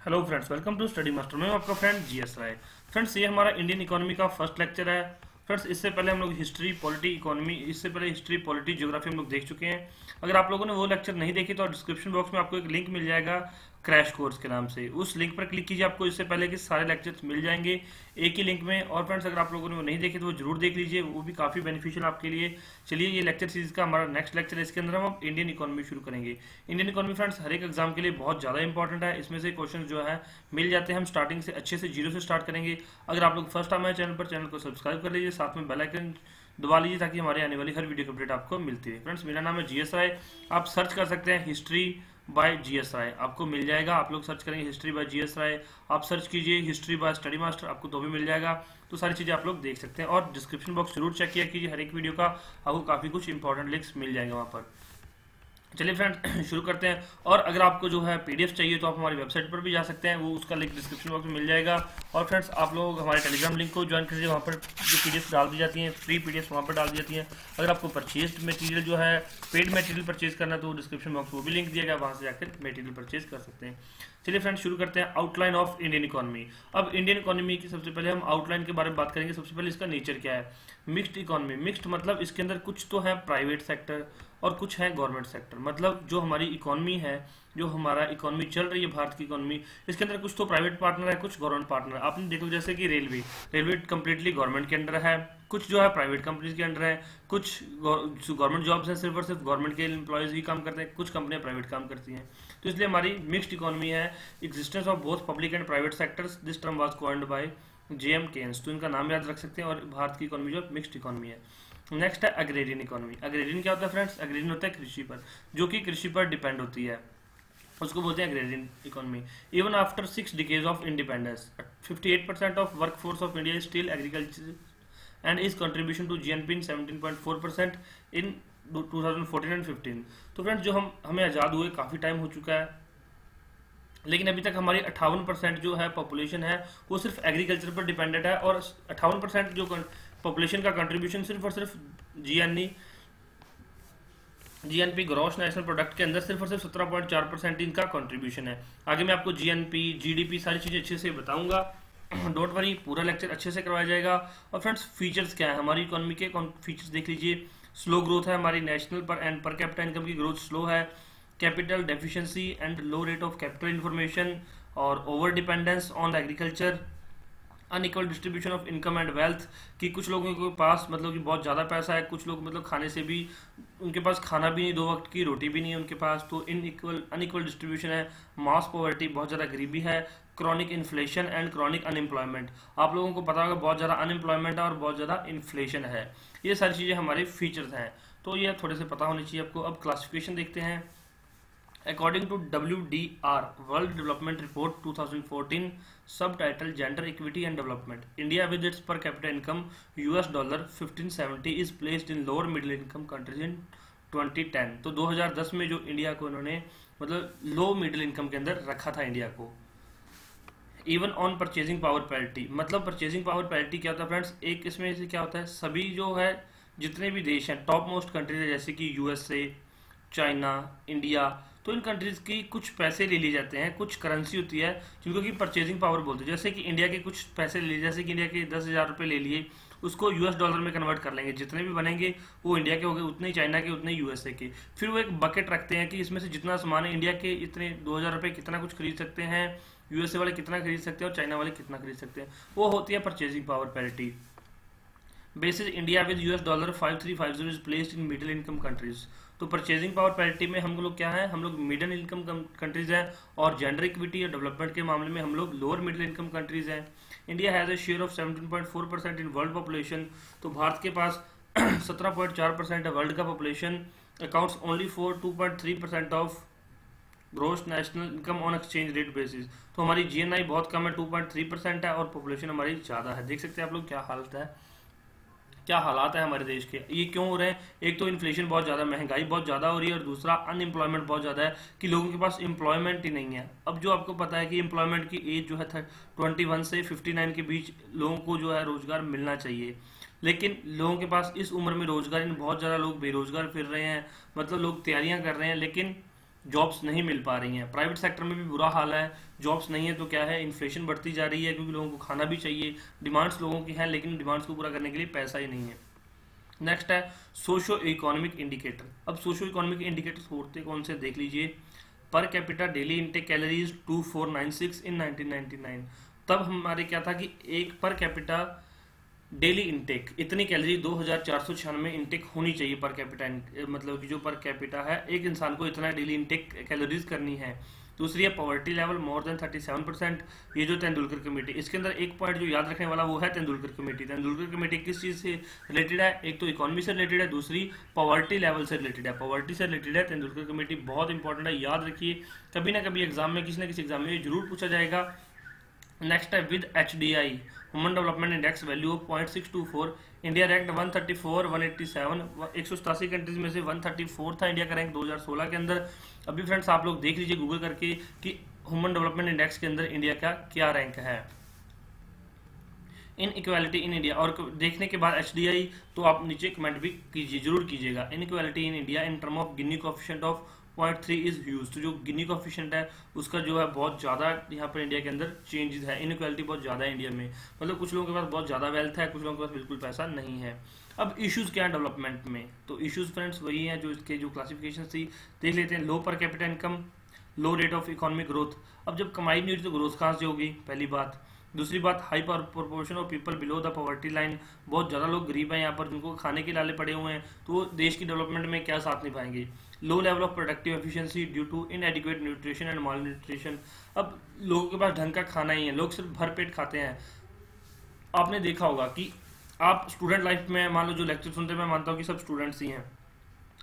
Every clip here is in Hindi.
Hello friends, welcome to study master. मैं हूं आपका फ्रेंड जीएस राय। फ्रेंड्स, ये हमारा इंडियन इकोनॉमी का फर्स्ट लेक्चर है। फ्रेंड्स, इससे पहले हम लोग हिस्ट्री, पॉलिटी, इकोनॉमी, इससे पहले हिस्ट्री, पॉलिटी, ज्योग्राफी हम लोग देख चुके हैं। अगर आप लोगों ने वो लेक्चर नहीं देखे तो डिस्क्रिप्शन बॉक्स में आपको एक लिंक मिल जाएगा क्रैश कोर्स के नाम से। उस लिंक पर क्लिक कीजिए, आपको इससे पहले के सारे लेक्चर्स मिल जाएंगे एक ही लिंक में। और फ्रेंड्स, अगर आप लोगों ने वो नहीं देखे तो वो जरूर देख लीजिए, वो भी काफ़ी बेनिफिशियल आपके लिए। चलिए, ये लेक्चर सीरीज का हमारा नेक्स्ट लेक्चर है। इसके अंदर हम इंडियन इकोनॉमी शुरू करेंगे। इंडियन इकोनॉमी फ्रेंड्स हर एक एग्जाम के लिए बहुत ज़्यादा इंपॉर्टेंट है। इसमें से क्वेश्चन जो है मिल जाते हैं। हम स्टार्टिंग से अच्छे से जीरो से स्टार्ट करेंगे। अगर आप लोग फर्स्ट टाइम आए चैनल पर, चैनल को सब्सक्राइब कर लीजिए, साथ में बेल आइकन दबा लीजिए ताकि हमारे आने वाली हर वीडियो की अपडेट आपको मिलती है। फ्रेंड्स, मेरा नाम है जीएस राय। आप सर्च कर सकते हैं हिस्ट्री बाय जीएस राय, आपको मिल जाएगा। आप लोग सर्च करेंगे हिस्ट्री बाय जीएस राय, आप सर्च कीजिए हिस्ट्री बाय स्टडी मास्टर, आपको तो भी मिल जाएगा। तो सारी चीज़ें आप लोग देख सकते हैं। और डिस्क्रिप्शन बॉक्स जरूर चेक किया कीजिए, हर एक वीडियो का आपको काफ़ी कुछ इंपॉर्टेंट लिंक्स मिल जाएंगे वहाँ पर। चलिए फ्रेंड शुरू करते हैं। और अगर आपको जो है पीडीएफ चाहिए तो आप हमारी वेबसाइट पर भी जा सकते हैं, वो उसका लिंक डिस्क्रिप्शन बॉक्स में मिल जाएगा। और फ्रेंड्स, आप लोग हमारे टेलीग्राम लिंक को ज्वाइन कीजिए, वहाँ पर जो पीडीएफ डाल दी जाती हैं, फ्री पीडीएफ वहाँ पर डाल दी जाती हैं। अगर आपको परचेज मटेरियल जो है पेड मटेरियल परचेज करना है तो डिस्क्रिप्शन बॉक्स में वो भी लिंक दिया गया, वहाँ से जाकर मटेरियल परचेज कर सकते हैं। चलिए फ्रेंड्स शुरू करते हैं। Outline of Indian economy. अब इंडियन इकोनॉमी की सबसे पहले हम आउटलाइन के बारे में बात करेंगे। सबसे पहले इसका नेचर क्या है। Mixed economy. मिक्स्ड मतलब इसके अंदर कुछ तो है प्राइवेट सेक्टर और कुछ है गवर्नमेंट सेक्टर। मतलब जो हमारी इकोनॉमी है, जो हमारा इकोनॉमी चल रही है भारत की इकोनॉमी, इसके अंदर कुछ तो प्राइवेट पार्टनर है, कुछ गवर्नमेंट पार्टनर है। आपने देखो जैसे कि रेलवे कंप्लीटली गवर्नमेंट के अंडर है, कुछ जो है प्राइवेट कंपनीज के अंडर है, कुछ गवर्नमेंट जॉब्स हैं, सिर्फ और सिर्फ गवर्नमेंट के एम्प्लॉयज ही काम करते हैं, कुछ कंपनियां प्राइवेट काम करती हैं। तो इसलिए हमारी मिक्स्ड इकोनॉमी है। Existence of both public and private sectors, this term was coined by J M Keynes. तो इनका नाम याद रख सकते हैं। और भारत की इकोनॉमी जो मिक्स्ड इकोनॉमी है। नेक्स्ट है अग्रेरियन इकोनॉमी। अग्रेरियन क्या होता है फ्रेंड्स? अग्रेरियन होता है कृषि पर, जो कि कृषि पर डिपेंड होती है, उसको बोलते हैं agrarian economy. Even after 6 decades of independence 58% of work force of India is still agriculture and is contribution to GNP in 17.4% in 2014 and 15। तो फ्रेंड्स, जो हमें आज़ाद हुए काफ़ी टाइम हो चुका है, लेकिन अभी तक हमारी 58% जो है पॉपुलेशन है वो सिर्फ एग्रीकल्चर पर डिपेंडेंट है। और 58% जो पॉपुलेशन का कंट्रीब्यूशन सिर्फ और सिर्फ जीएनपी ग्रॉस नेशनल प्रोडक्ट के अंदर सिर्फ और सिर्फ 17.4% इनका कंट्रीब्यूशन है। आगे मैं आपको जीएनपी, जीडीपी सारी चीज़ें अच्छे से बताऊंगा। डोंट वरी, पूरा लेक्चर अच्छे से करवाया जाएगा। और फ्रेंड्स, फीचर्स क्या है हमारी इकोनॉमी के, फीचर्स देख लीजिए। स्लो ग्रोथ है हमारी, नेशनल पर कैपिटा इनकम की ग्रोथ स्लो है। Capital deficiency and low rate of capital information और over dependence on agriculture. Unequal distribution of income and wealth, कि कुछ लोगों के पास मतलब कि बहुत ज़्यादा पैसा है, कुछ लोग मतलब खाने से भी उनके पास खाना भी नहीं, 2 वक्त की रोटी भी नहीं है उनके पास। तो अनइक्वल डिस्ट्रीब्यूशन है। मास पॉवर्टी, बहुत ज़्यादा गरीबी है। Chronic inflation and chronic unemployment, आप लोगों को पता होगा बहुत ज़्यादा अनएम्प्लॉयमेंट है और बहुत ज़्यादा इन्फ्लेशन है। ये सारी चीज़ें हमारे फीचर्स हैं, तो ये थोड़े से पता होनी चाहिए आपको। अब क्लासिफिकेशन देखते हैं। According to WDR World Development Report 2014, subtitle Gender Equity and Development, India with its per capita income $1570 is placed in lower middle income countries in 2010। तो 2010 में जो इंडिया को उन्होंने मतलब लो मिडिल इनकम के अंदर रखा था इंडिया को। Even on purchasing power parity, मतलब परचेजिंग पावर पैरिटी क्या होता है फ्रेंड्स? एक इसमें से क्या होता है, सभी जो है जितने भी देश हैं, टॉप मोस्ट कंट्रीज है जैसे कि यूएसए, चाइना, इंडिया, तो इन कंट्रीज की कुछ पैसे ले लिए जाते हैं, कुछ करेंसी होती है जिनको कि परचेजिंग पावर बोलते हैं। जैसे कि इंडिया के कुछ पैसे ले लिए, जैसे कि इंडिया के 10,000 रुपये ले लिए, उसको यूएस डॉलर में कन्वर्ट कर लेंगे। जितने भी बनेंगे वो इंडिया के हो गए, उतने ही चाइना के, उतने यूएसए के। फिर वो एक बकेट रखते हैं कि इसमें से जितना सामान है इंडिया के इतने 2,000 रुपये कितना कुछ खरीद सकते हैं, यूएसए वाले कितना खरीद सकते हैं और चाइना वाले कितना खरीद सकते हैं। वो होती है purchasing power parity. Basis India with US dollar 5350 is placed in middle income countries. तो परचेजिंग पावर पैरिटी में हम लोग क्या है, हम लोग मिडिल इनकम कंट्रीज हैं। और जेंडर इक्विटी और डेवलपमेंट के मामले में हम लोग लोअर मिडिल इनकम कंट्रीज हैं। India has a share of 17.4% in world population. तो भारत के पास 17.4% है वर्ल्ड का population. Accounts only for 2.3% of gross national income on exchange rate basis. तो हमारी जीएनआई बहुत कम है, 2.3% है, और पॉपुलेशन हमारी ज़्यादा है। देख सकते हैं आप लोग क्या हालत है, क्या हालात है हमारे देश के। ये क्यों हो रहे हैं? एक तो इन्फ्लेशन बहुत ज़्यादा, महंगाई बहुत ज़्यादा हो रही है, और दूसरा अनएम्प्लॉयमेंट बहुत ज़्यादा है कि लोगों के पास एम्प्लॉयमेंट ही नहीं है। अब जो आपको पता है कि एम्प्लॉयमेंट की एज जो है 21 से 59 के बीच लोगों को जो है रोज़गार मिलना चाहिए, लेकिन लोगों के पास इस उम्र में रोज़गार, बहुत ज़्यादा लोग बेरोज़गार फिर रहे हैं। मतलब लोग तैयारियाँ कर रहे हैं, लेकिन जॉब्स नहीं मिल पा रही हैं। प्राइवेट सेक्टर में भी बुरा हाल है, जॉब्स नहीं है तो क्या है, इन्फ्लेशन बढ़ती जा रही है क्योंकि लोगों को खाना भी चाहिए, डिमांड्स लोगों की हैं लेकिन डिमांड्स को पूरा करने के लिए पैसा ही नहीं है। नेक्स्ट है सोशो इकोनॉमिक इंडिकेटर। अब सोशो इकोनॉमिक इंडिकेटर्स होते कौन से देख लीजिए। Per capita daily intake calories 2496 इन 1999। तब हमारे क्या था कि एक पर कैपिटा डेली इंटेक इतनी कैलोरी 2496 इंटेक होनी चाहिए पर कैपिटा, मतलब कि जो पर कैपिटा है एक इंसान को इतना डेली इंटेक कैलोरीज करनी है। दूसरी है पॉवर्टी लेवल मोर देन 37%, ये जो तेंदुलकर कमेटी, इसके अंदर एक पॉइंट जो याद रखने वाला वो है तेंदुलकर कमेटी। तेंदुलकर कमेटी किस चीज़ से रिलेटेड है, एक तो इकोनॉमी से रिलेटेड है, दूसरी पॉवर्टी लेवल से रिलेटेड है। पॉवर्टी से रिलेटेड है तेंदुलकर कमेटी, बहुत इंपॉर्टेंट है, याद रखिए, कभी ना कभी एग्जाम में किसी न किसी एग्जाम में ये जरूर पूछा जाएगा। नेक्स्ट है with HDI human development index value of 0.624, India rank 134 187, 187 countries में से 134 था इंडिया का रैंक 2016 के अंदर। अभी फ्रेंड्स आप लोग देख लीजिए गूगल करके कि ह्यूमन डेवलपमेंट इंडेक्स के अंदर इंडिया का क्या रैंक है। इन इक्वालिटी इन इंडिया, और देखने के बाद HDI तो आप नीचे कमेंट भी कीजिए, जरूर कीजिएगा। इन equality in India in term of Guinea coefficient of 0.3 is huge. तो जो गिनी कोएफिशिएंट है उसका जो है बहुत ज़्यादा यहाँ पर इंडिया के अंदर चेंजेस है, इनइक्वालिटी बहुत ज़्यादा है इंडिया में, मतलब कुछ लोगों के पास बहुत ज़्यादा वेल्थ है, कुछ लोगों के पास बिल्कुल पैसा नहीं है। अब इश्यूज़ क्या है डेवलपमेंट में, तो इश्यूज़ फ्रेंड्स वही हैं जो इसके जो क्लासिफिकेशन थी देख लेते हैं। Low per capita income, low rate of economic growth. अब जब कमाई नहीं होगी तो ग्रोथ कहाँ से होगी, पहली बात। दूसरी बात high proportion of people below the poverty line, बहुत ज़्यादा लोग गरीब हैं यहाँ पर जिनको खाने के लाले पड़े हुए हैं, तो वो देश की डेवलपमेंट में क्या साथ निभाएंगे। Low level of productive efficiency due to inadequate nutrition and malnutrition. अब लोगों के पास ढंग का खाना ही है, लोग सिर्फ भर पेट खाते हैं। आपने देखा होगा कि आप स्टूडेंट लाइफ में मान लो जो लेक्चर सुनते हैं, मैं मानता हूँ कि सब स्टूडेंट्स ही हैं,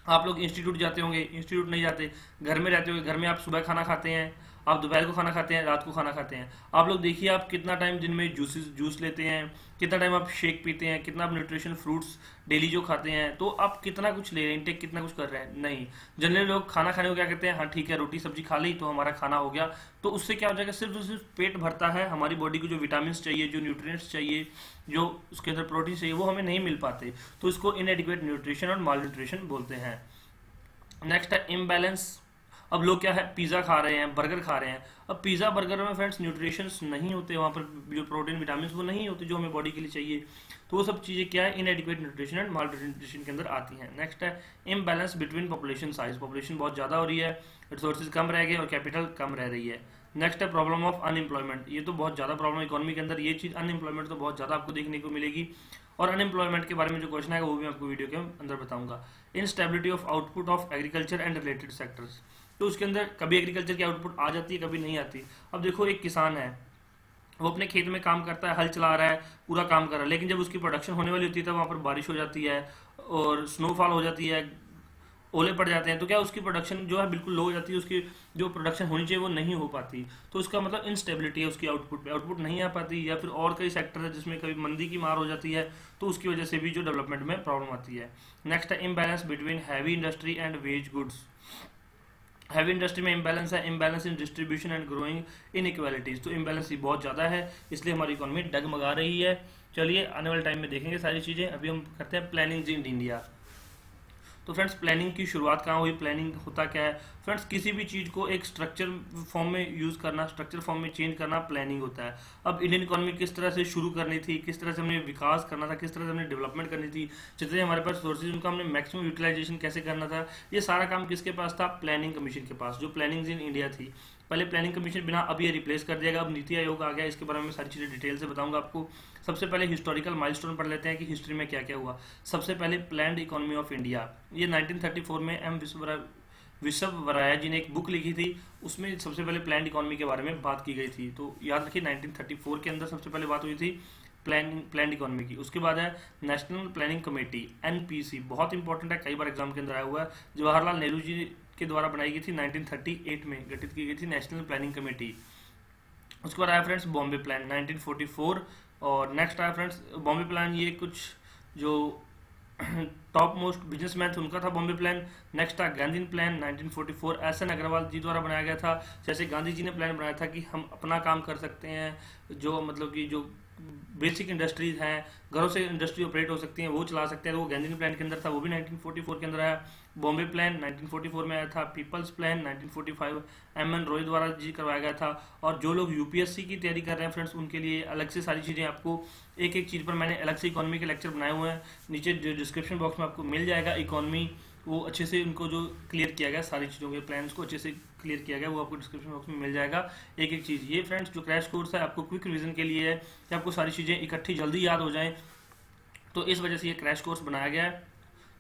आप लोग इंस्टीट्यूट जाते होंगे, इंस्टीट्यूट नहीं जाते, घर में रहते होंगे, घर में आप सुबह खाना खाते हैं, आप दोपहर को खाना खाते हैं, रात को खाना खाते हैं। आप लोग देखिए आप कितना टाइम दिन में जूस लेते हैं, कितना टाइम आप शेक पीते हैं, कितना आप न्यूट्रिशन फ्रूट्स डेली जो खाते हैं, तो आप कितना कुछ ले रहे हैं, इंटेक कितना कुछ कर रहे हैं। नहीं, जनरली लोग खाना खाने को क्या कहते हैं, हाँ ठीक है रोटी सब्जी खा ली तो हमारा खाना हो गया, तो उससे क्या हो जाएगा, सिर्फ और सिर्फ पेट भरता है, हमारी बॉडी को जो विटामिन चाहिए, जो न्यूट्रिएंट्स चाहिए, जो उसके अंदर प्रोटीन चाहिए, वो हमें नहीं मिल पाते, तो इसको इनएडिक्वेट न्यूट्रिशन और माल न्यूट्रिशन बोलते हैं। नेक्स्ट है इम्बैलेंस। अब लोग क्या है पिज़्ज़ा खा रहे हैं, बर्गर खा रहे हैं। अब पिज़्ज़ा बर्गर में फ्रेंड्स न्यूट्रिशंस नहीं होते, वहाँ पर जो प्रोटीन विटामिन वो नहीं होते जो हमें बॉडी के लिए चाहिए, तो वो सब चीज़ें क्या है इनएडिक्वेट न्यूट्रिशन एंड माल न्यूट्रिशन के अंदर आती हैं। नेक्स्ट है imbalance between population size, population बहुत ज़्यादा हो रही है, रिसोर्सेज कम रह गए और कैपिटल कम रह रही है। नेक्स्ट है प्रॉब्लम ऑफ अनएम्प्लॉयमेंट, ये तो बहुत ज़्यादा प्रॉब्लम इकोनॉमी के अंदर, ये चीज़ अनएम्प्लॉयमेंट तो बहुत ज़्यादा आपको देखने को मिलेगी, और अनएम्प्लॉयमेंट के बारे में जो क्वेश्चन है वो भी मैं आपको वीडियो के अंदर बताऊंगा। Instability of output of agriculture and related sectors, तो उसके अंदर कभी एग्रीकल्चर की आउटपुट आ जाती है, कभी नहीं आती। अब देखो एक किसान है, वो अपने खेत में काम करता है, हल चला रहा है, पूरा काम कर रहा है, लेकिन जब उसकी प्रोडक्शन होने वाली होती है तब वहाँ पर बारिश हो जाती है और स्नोफॉल हो जाती है, ओले पड़ जाते हैं, तो क्या उसकी प्रोडक्शन जो है बिल्कुल लो हो जाती है, उसकी जो प्रोडक्शन होनी चाहिए वो नहीं हो पाती, तो इसका मतलब इनस्टेबिलिटी है उसकी आउटपुट पे, आउटपुट नहीं आ पाती, या फिर और कई सेक्टर है जिसमें कभी मंदी की मार हो जाती है, तो उसकी वजह से भी जो डेवलपमेंट में प्रॉब्लम आती है। नेक्स्ट है imbalance between heavy industry and wage goods. Heavy industry में इम्बैलेंस है, imbalance in distribution and growing inequalities, तो इम्बैलेंस ही बहुत ज़्यादा है, इसलिए हमारी इकोनॉमी डगमगा रही है। चलिए आने वाले टाइम में देखेंगे सारी चीज़ें, अभी हम करते हैं प्लानिंग इन इंडिया। तो फ्रेंड्स प्लानिंग की शुरुआत कहाँ हुई, प्लानिंग होता क्या है फ्रेंड्स, किसी भी चीज़ को एक स्ट्रक्चर फॉर्म में यूज़ करना, स्ट्रक्चर फॉर्म में चेंज करना प्लानिंग होता है। अब इंडियन इकोनॉमी किस तरह से शुरू करनी थी, किस तरह से हमने विकास करना था, किस तरह से हमने डेवलपमेंट करनी थी, जितने हमारे पास सोर्सेज उनका हमने मैक्सिमम यूटिलाइजेशन कैसे करना था, ये सारा काम किसके पास था, प्लानिंग कमीशन के पास, जो प्लानिंग इन इंडिया थी। पहले प्लानिंग कमीशन बिना, अब ये रिप्लेस कर दिया गया, अब नीति आयोग आ गया, इसके बारे में सारी चीज़ें डिटेल से बताऊंगा आपको। सबसे पहले हिस्टोरिकल माइलस्टोन पढ़ लेते हैं कि हिस्ट्री में क्या क्या हुआ। सबसे पहले प्लान्ड इकोनॉमी ऑफ इंडिया, ये 1934 में एम विश्ववराया जी ने एक बुक लिखी थी, उसमें सबसे पहले प्लान्ड इकोनॉमी के बारे में बात की गई थी, तो याद रखिए 1934 के अंदर सबसे पहले बात हुई थी प्लान्ड इकोनॉमी की। उसके बाद है नेशनल प्लानिंग कमेटी NPC, बहुत इंपॉर्टेंट है, कई बार एग्जाम के अंदर आया हुआ है, जवाहरलाल नेहरू जी के द्वारा बनाई गई थी, 1938 में गठित की गई थी नेशनल प्लानिंग कमेटी। उसके बाद आया फ्रेंड्स बॉम्बे प्लान 1944, और नेक्स्ट आया फ्रेंड्स बॉम्बे प्लान, ये कुछ जो टॉप मोस्ट बिजनेसमैन थे उनका था बॉम्बे प्लान। नेक्स्ट था गांधी प्लान 1944, SN अग्रवाल जी द्वारा बनाया गया था। जैसे गांधी जी ने प्लान बनाया था कि हम अपना काम कर सकते हैं, जो मतलब कि जो बेसिक इंडस्ट्रीज हैं, घरों से इंडस्ट्री ऑपरेट हो सकती हैं, वो चला सकते हैं। तो वो गैंजिन प्लान के अंदर था, वो भी 1944 के अंदर आया। बॉम्बे प्लान 1944 में आया था। People's plan 1945 M.N.. रॉय द्वारा जी करवाया गया था। और जो लोग यूपीएससी की तैयारी कर रहे हैं फ्रेंड्स, उनके लिए अलग से सारी चीज़ें आपको एक एक चीज़ पर मैंने अलग से इकोनॉमी के लेक्चर बनाए हुए हैं, नीचे जो डिस्क्रिप्शन बॉक्स में आपको मिल जाएगा। इकोनॉमी वो अच्छे से उनको जो क्लियर किया गया, सारी चीज़ों के प्लान्स को अच्छे से क्लियर किया गया, वो आपको डिस्क्रिप्शन बॉक्स में मिल जाएगा एक एक चीज़। ये फ्रेंड्स जो क्रैश कोर्स है आपको क्विक रिवीजन के लिए है कि आपको सारी चीज़ें इकट्ठी जल्दी याद हो जाएं, तो इस वजह से ये क्रैश कोर्स बनाया गया है।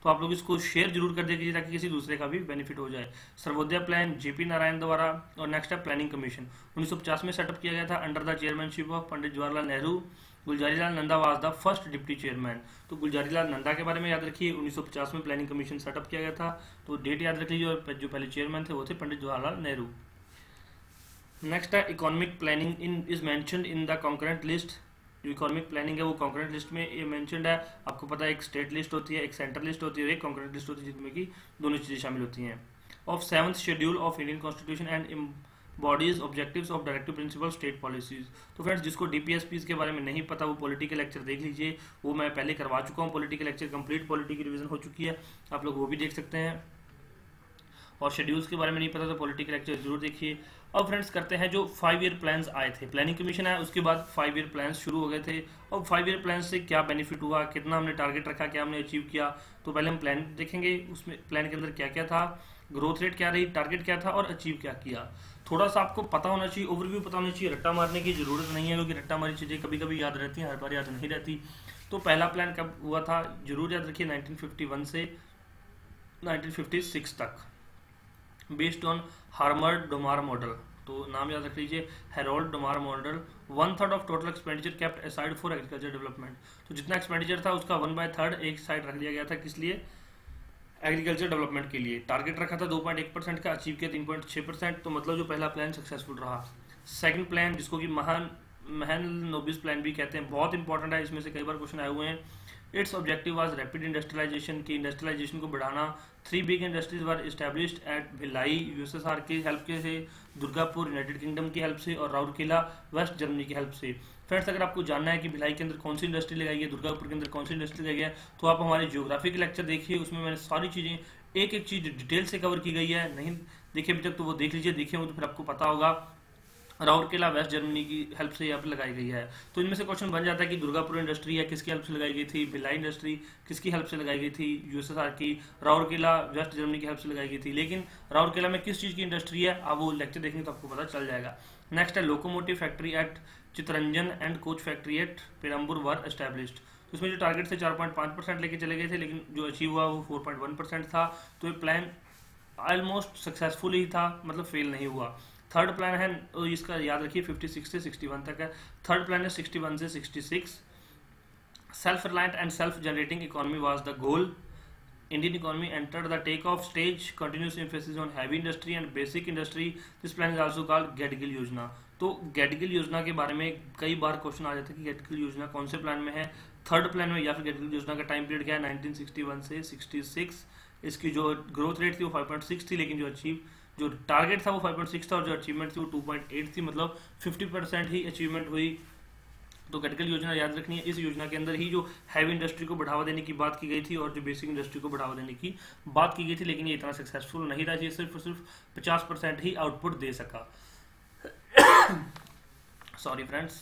तो आप लोग इसको शेयर जरूर कर दीजिए ताकि किसी दूसरे का भी बेनिफिट हो जाए। सर्वोदय प्लान जेपी नारायण द्वारा। और नेक्स्ट है प्लानिंग कमीशन, 1950 में सेटअप किया गया था under the chairmanship of Pandit Jawaharlal Nehru. Gulzarilal Nanda was the first deputy chairman. तो गुलजारीलाल नंदा के बारे में याद रखिए, 1950 में प्लानिंग कमीशन सेटअप किया गया था, तो डेट याद रख लीजिए। और जो पहले चेयरमैन थे वो थे पंडित जवाहरलाल नेहरू। नेक्स्ट है economic planning in is mentioned in the concurrent list. जो इकोनॉमिक प्लानिंग है वो कॉन्करेंट लिस्ट में ये मेंशन्ड है। आपको पता है एक स्टेट लिस्ट होती है, एक सेंट्रल लिस्ट होती है, और एक कॉन्करेंट लिस्ट होती है जिसमें कि दोनों चीज़ें शामिल होती हैं। Of 7th schedule of Indian constitution and bodies objectives of directive principle state policies. तो फ्रेंड्स जिसको डीपीएसपीज के बारे में नहीं पता वो पॉलिटिकल लेक्चर देख लीजिए, वो मैं पहले करवा चुका हूँ। पॉलिटिकल लेक्चर कंप्लीट पॉलिटी की रिवीजन हो चुकी है, आप लोग वो भी देख सकते हैं। और शेड्यूल्स के बारे में नहीं पता तो पॉलिटिकल लेक्चर जरूर देखिए। अब फ्रेंड्स करते हैं जो 5 ईयर प्लान्स आए थे, प्लानिंग कमीशन आया उसके बाद 5 ईयर प्लान्स शुरू हो गए थे। और 5 ईयर प्लान से क्या बेनिफिट हुआ, कितना हमने टारगेट रखा, क्या हमने अचीव किया। तो पहले हम प्लान देखेंगे, उसमें प्लान के अंदर क्या क्या था, ग्रोथ रेट क्या रही, टारगेट क्या था और अचीव क्या किया। थोड़ा सा आपको पता होना चाहिए, ओवरव्यू पता होना चाहिए, रट्टा मारने की जरूरत नहीं है, क्योंकि रट्टा मारी चीज़ें कभी कभी याद रहती हैं, हर बार याद नहीं रहती। तो पहला प्लान कब हुआ था जरूर याद रखिए, 1951 से 1956 तक, बेस्ड ऑन हार्मर्ड डोमार मॉडल। तो नाम याद रख लीजिए, Harold Domar model. 1/3 of total expenditure kept aside for agriculture development. तो जितना एक्सपेंडिचर था उसका 1/3 एक साइड रख दिया गया था, किस लिए, एग्रीकल्चर डेवलपमेंट के लिए। टारगेट रखा था 2.1% का, अचीव किया 3.6%। तो मतलब जो पहला प्लान सक्सेसफुल रहा। सेकंड प्लान जिसको कि महालनोबिस प्लान भी कहते हैं, बहुत इंपॉर्टेंट है, इसमें से कई बार क्वेश्चन आए हुए हैं। Its objective was rapid industrialisation की इंडस्ट्रियलाइजेशन को बढ़ाना। 3 big industries were established at Bhilai USSR की हेल्प के से, दुर्गापुर यूनाइटेड किंगडम की हेल्प से, और राउरकेला वेस्ट जर्मनी की हेल्प से। फ्रेंड्स अगर आपको जानना है कि भिलाई के अंदर कौन सी इंडस्ट्री लगाई है, दुर्गापुर के अंदर कौन सी इंडस्ट्री लगाई है, तो आप हमारे ज्योग्राफी के लेक्चर देखिए, उसमें मैंने सारी चीज़ें एक एक चीज़ डिटेल से कवर की गई है। नहीं देखिए अभी तक तो वो देख लीजिए, देखे हो तो फिर आपको पता होगा। राउरकेला वेस्ट जर्मनी की हेल्प से यहाँ पर लगाई गई है। तो इनमें से क्वेश्चन बन जाता है कि दुर्गापुर इंडस्ट्री है किसकी हेल्प से लगाई गई थी, भिलाई इंडस्ट्री किसकी हेल्प से लगाई गई थी, यूएसएसआर की, राउरकेला वेस्ट जर्मनी की हेल्प से लगाई गई थी। लेकिन राउरकेला में किस चीज़ की इंडस्ट्री है, आप वो लेक्चर देखेंगे तो आपको पता चल जाएगा। नेक्स्ट है locomotive factory at Chittaranjan and coach factory at Perambur were established. तो इसमें जो टारगेट थे 4.5% लेके चले गए थे, लेकिन जो अचीव हुआ वो 4.1% था। तो ये प्लान ऑलमोस्ट सक्सेसफुल ही था, मतलब फेल नहीं हुआ। थर्ड प्लान है, तो इसका याद रखिए 56 से 61 तक है। थर्ड प्लान है 61 से 66। Self reliant and self generating economy was the goal. Indian economy entered the take off stage, continuous emphasis on heavy industry and basic industry. This plan is also called Gadgil योजना। तो गैडगिल योजना के बारे में कई बार क्वेश्चन आ जाता है कि गैडगिल योजना कौन से प्लान में है, थर्ड प्लान में, या फिर गैडगिल योजना का टाइम पीरियड क्या है, 1961 से 66। इसकी जो ग्रोथ रेट थी वो 5.6 थी, लेकिन जो टारगेट था वो 5.6 था, और जो अचीवमेंट थी वो 2.8 थी, मतलब 50% ही अचीवमेंट हुई। तो गैडगिल योजना याद रखनी है। इस योजना के अंदर ही जो हैवी इंडस्ट्री को बढ़ावा देने की बात की गई थी और जो बेसिक इंडस्ट्री को बढ़ावा देने की बात की गई थी, लेकिन ये इतना सक्सेसफुल नहीं था, ये सिर्फ और सिर्फ 50% ही आउटपुट दे सका। Sorry friends.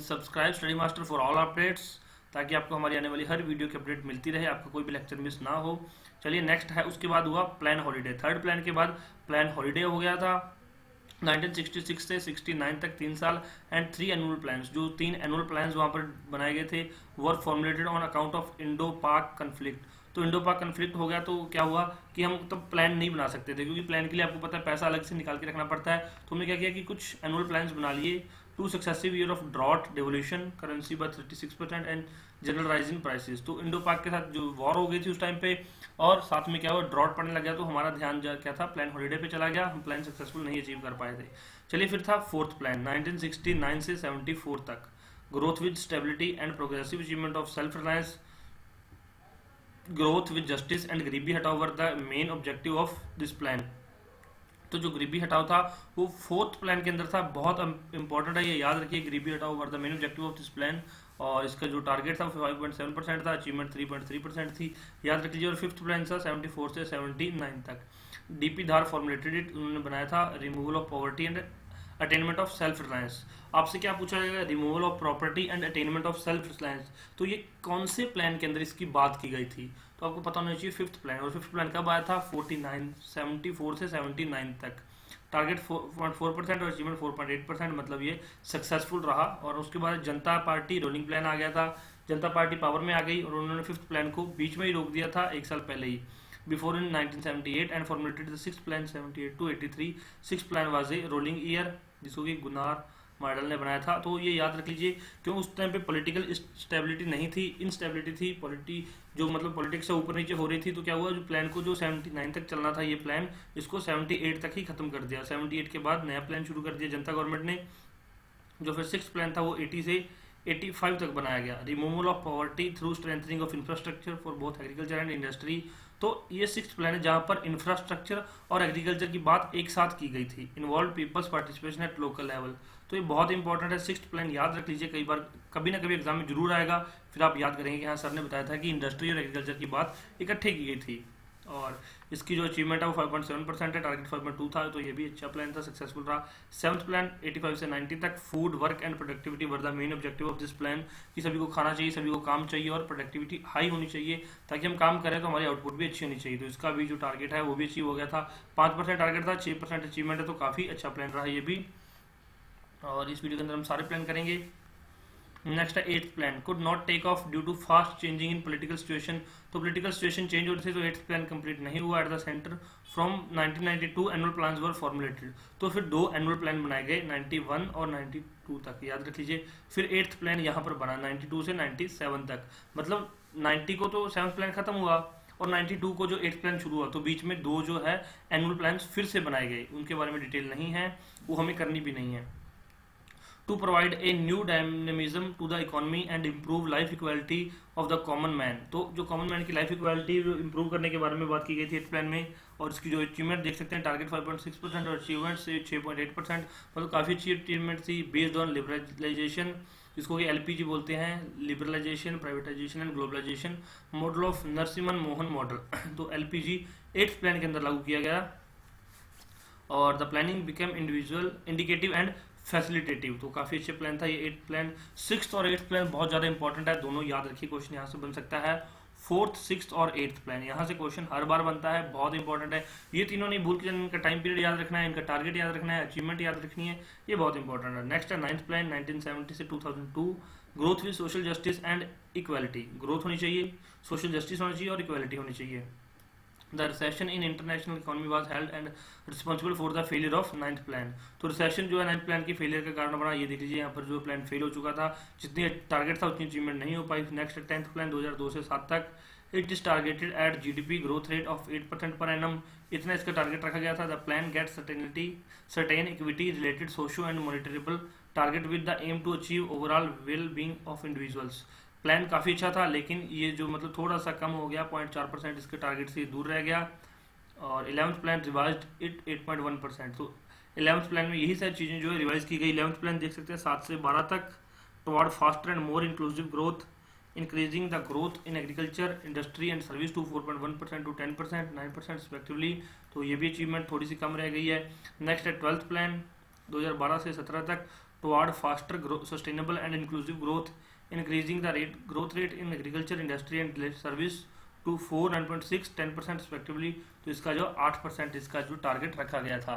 Subscribe study master for all updates, ताकि आपको हमारी आने वाली हर वीडियो की अपडेट मिलती रहे, आपको कोई भी लेक्चर मिस ना हो। चलिए नेक्स्ट है, उसके बाद हुआ प्लान हॉलीडे। थर्ड प्लान के बाद प्लान हॉलीडे हो गया था 1966 से 69 तक, 3 साल। एंड 3 एनुअल प्लान्स, जो 3 एनुअल प्लान्स वहाँ पर बनाए गए थे, were formulated on account of Indo Pak conflict. तो इंडो पाक कन्फ्लिक्ट हो गया तो क्या हुआ कि हम तब प्लान नहीं बना सकते थे, क्योंकि प्लान के लिए आपको पता है पैसा अलग से निकाल के रखना पड़ता है। तो हमने क्या किया कि कुछ एनुअल प्लान्स बना लिए। 2 successive year of drought, devaluation, currency by 36% and general rise in prices. तो इंडो पाक के साथ जो वॉर हो गई थी उस टाइम पे, और साथ में क्या हुआ, ड्रॉट पड़ने लग गया, तो हमारा ध्यान क्या था, प्लान हॉलीडे पे चला गया, हम प्लान सक्सेसफुल नहीं अचीव कर पाए थे। चलिए फिर था फोर्थ प्लान 1969 से 74 तक, growth with stability and progressive achievement of self reliance, growth with justice and गरीबी हटाओ were the main objective of this plan. तो जो गरीबी हटाओ था वो फोर्थ प्लान के अंदर था, बहुत इंपॉर्टेंट है, ये याद रखिए। गरीबी हटाओ were the main objective of this plan, और इसका जो टारगेट था 5.7% था, अचीवमेंट 3.3% थी, याद रख लीजिए। और फिफ्थ प्लान था 74 से 79 तक। डीपी धार फॉर्मुलेटेड इट, उन्होंने बनाया था removal of poverty and attainment of self reliance. आपसे क्या पूछा जाएगा, removal of property and attainment of self reliance, तो ये कौन से प्लान के अंदर इसकी बात की गई थी, तो आपको पता होना चाहिए फिफ्थ प्लान। और फिफ्थ प्लान कब आया था, 74 से 79 तक। टारगेट 4.4% और अचीवमेंट 4.8%, मतलब ये सक्सेसफुल रहा। और उसके बाद जनता पार्टी रोलिंग प्लान आ गया था, जनता पार्टी पावर में आ गई और उन्होंने फिफ्थ प्लान को बीच में ही रोक दिया था, एक साल पहले ही, before in 1978 and formulated the sixth plan 78 to 83। Sixth plan was a rolling year, जिसको कि गुनार मॉडल ने बनाया था। तो ये याद रख लीजिए, क्यों उस टाइम पे पॉलिटिकल स्टेबिलिटी नहीं थी, इनस्टेबिलिटी थी, जो मतलब पॉलिटिक्स से ऊपर नीचे हो रही थी। तो क्या हुआ, जो प्लान को जो 79 तक चलना था ये प्लान, इसको 78 तक ही खत्म कर दिया। 78 के बाद नया प्लान शुरू कर दिया जनता गवर्नमेंट ने। जो फिर सिक्स प्लान था वो 80 से 85 तक बनाया गया। Removal of poverty through strengthening of infrastructure for both agriculture and industry. तो ये सिक्स प्लान है जहां पर इंफ्रास्ट्रक्चर और एग्रीकल्चर की बात एक साथ की गई थी। Involve peoples participation at local level, तो ये बहुत इंपॉर्टेंट है। सिक्स्थ प्लान याद रख लीजिए, कई बार कभी ना कभी एग्जाम में जरूर आएगा, फिर आप याद करेंगे कि हाँ सर ने बताया था कि इंडस्ट्री और एग्रीकल्चर की बात इकट्ठे की गई थी। और इसकी जो अचीवमेंट है वो 5.7% है, टारगेट 5.2 था, तो ये भी अच्छा प्लान था, सक्सेसफुल रहा। सेवंथ प्लान 85 से 90 तक। Food work and productivity were the main objective of this plan, कि सभी को खाना चाहिए, सभी को काम चाहिए और प्रोडक्टिविटी हाई होनी चाहिए, ताकि हम काम करें तो हमारी आउटपुट भी अच्छी होनी चाहिए। तो इसका भी जो टारगेट है वो भी अचीव हो गया था। 5% टारगेट था, 6% अचीवमेंट है, तो काफ़ी अच्छा प्लान रहा ये भी। और इस वीडियो के अंदर हम सारे प्लान करेंगे। नेक्स्ट है eighth plan, could not take off due to fast changing in political situation. तो पॉलिटिकल सिचुएशन चेंज हो रही थी, तो एट्थ प्लान कंप्लीट नहीं हुआ at the centre. From 1992 annual plans were formulated, तो फिर दो एनुअल प्लान बनाए गए 91 और 92 तक, याद रख लीजिए। फिर एट्थ प्लान यहाँ पर बना 92 से 97 तक, मतलब 90 को तो सेवंथ प्लान खत्म हुआ और 92 को जो एट्थ प्लान शुरू हुआ, तो बीच में दो जो है एनुअल प्लान फिर से बनाए गए, उनके बारे में डिटेल नहीं है, वो हमें करनी भी नहीं है। To provide a new dynamism to the economy and improve life equality of the common man, तो जो कॉमन मैन की लाइफ इक्वालिटी इंप्रूव करने के बारे में बात की गई थी एथ प्लान में। और इसकी जो अचीवमेंट देख सकते हैं, टारगेट 5.6% और अचीवमेंट से 6.8%, मतलब काफ़ी अच्छी अचीवमेंट थी। बेस्ड ऑन लिबरलाइजेशन, जिसको कि एलपीजी बोलते हैं, liberalisation, privatisation and globalisation, model of Narasimhan Mohan model, तो एलपीजी एट्थ प्लान के अंदर लागू किया गया। और the planning became individual, indicative and facilitative, तो काफी अच्छे प्लान था ये एट प्लान। सिक्स्थ और एट्थ प्लान बहुत ज्यादा इंपॉर्टेंट है, दोनों याद रखिए, क्वेश्चन यहाँ से बन सकता है। फोर्थ, सिक्स्थ और एट्थ प्लान, यहाँ से क्वेश्चन हर बार बनता है, बहुत इंपॉर्टेंट है। ये तीनों नहीं भूल के, इनका टाइम पीरियड याद रखना है, इनका टारगेट याद रखना है, अचीवमेंट याद रखनी है, ये बहुत इंपॉर्टेंट है। नेक्स्ट है नाइन्थ प्लान 1970 से 2002, growth with social justice and equality, growth होनी चाहिए, सोशल जस्टिस होनी चाहिए और इक्वालिटी होनी चाहिए। The recession in international economy was held and responsible for the failure of ninth plan, तो रिसेशन जो है नाइन्थ प्लान की फेलियर का कारण बना। ये देख लीजिए यहाँ पर जो प्लान फेल हो चुका था, जितनी टारगेट था उतनी अचीवमेंट नहीं हो पाई। नेक्स्ट टेंथ प्लान 2002 से 7 तक। It is targeted at GDP growth rate of 8% per annum, इतना इसका टारगेट रखा गया था। The plan get certain equity related socio and monitorable target with the aim to achieve overall well being of individuals. Plan काफ़ी अच्छा था, लेकिन ये जो मतलब थोड़ा सा कम हो गया, 0.4% इसके टारगेट से दूर रह गया। और 11th प्लान रिवाइज्ड इट 8.1%, तो 11th प्लान में यही सारी चीज़ें जो है रिवाइज की गई। 11th प्लान देख सकते हैं 7 से 12 तक। Toward faster and more inclusive growth, increasing the growth in agriculture, industry and service to 4.1% to 10%, 9% respectively, तो ये भी अचीवमेंट थोड़ी सी कम रह गई है। नेक्स्ट है 12th प्लान 2012 से 17 तक। Toward faster sustainable and inclusive growth, increasing the growth rate in agriculture, industry and service to 4, 9.6, 10% respectively, तो इसका जो 8% इसका जो टारगेट रखा गया था।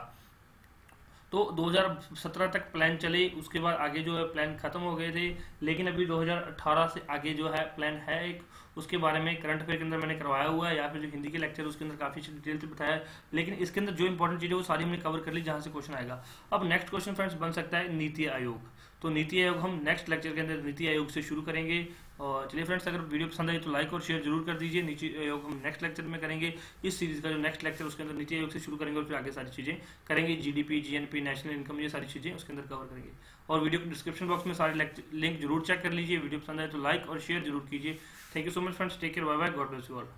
तो 2017 तक प्लान चले, उसके बाद आगे जो है प्लान खत्म हो गए थे, लेकिन अभी 2018 से आगे जो है प्लान है एक, उसके बारे में करंट अफेयर के अंदर मैंने करवाया हुआ है, या फिर जो हिंदी के लेक्चर उसके अंदर काफी अच्छी डिटेल से बताया है। लेकिन इसके अंदर जो इंपॉर्टेंट चीज़ है वो सारी हमने कवर कर ली, जहाँ से क्वेश्चन आएगा। अब नेक्स्ट क्वेश्चन फ्रेंड्स बन सकता है नीति आयोग, तो नीति आयोग हम नेक्स्ट लेक्चर के अंदर नीति आयोग से शुरू करेंगे। और चलिए फ्रेंड्स, अगर वीडियो पसंद आई तो लाइक और शेयर जरूर कर दीजिए। नीति आयोग हम नेक्स्ट लेक्चर में करेंगे, इस सीरीज का जो नेक्स्ट लेक्चर उसके अंदर नीति आयोग से शुरू करेंगे और फिर आगे सारी चीज़ें करेंगे, जीडीपी, जीएनपी, नेशनल इनकम, ये सारी चीज़ें उसके अंदर कवर करेंगे। और वीडियो के डिस्क्रिप्शन बॉक्स में सारे लिंक जरूर चेक कर लीजिए। वीडियो पसंद आए तो लाइक और शेयर जरूर कीजिए। Thank you so much friends, take care, bye bye, God bless you all.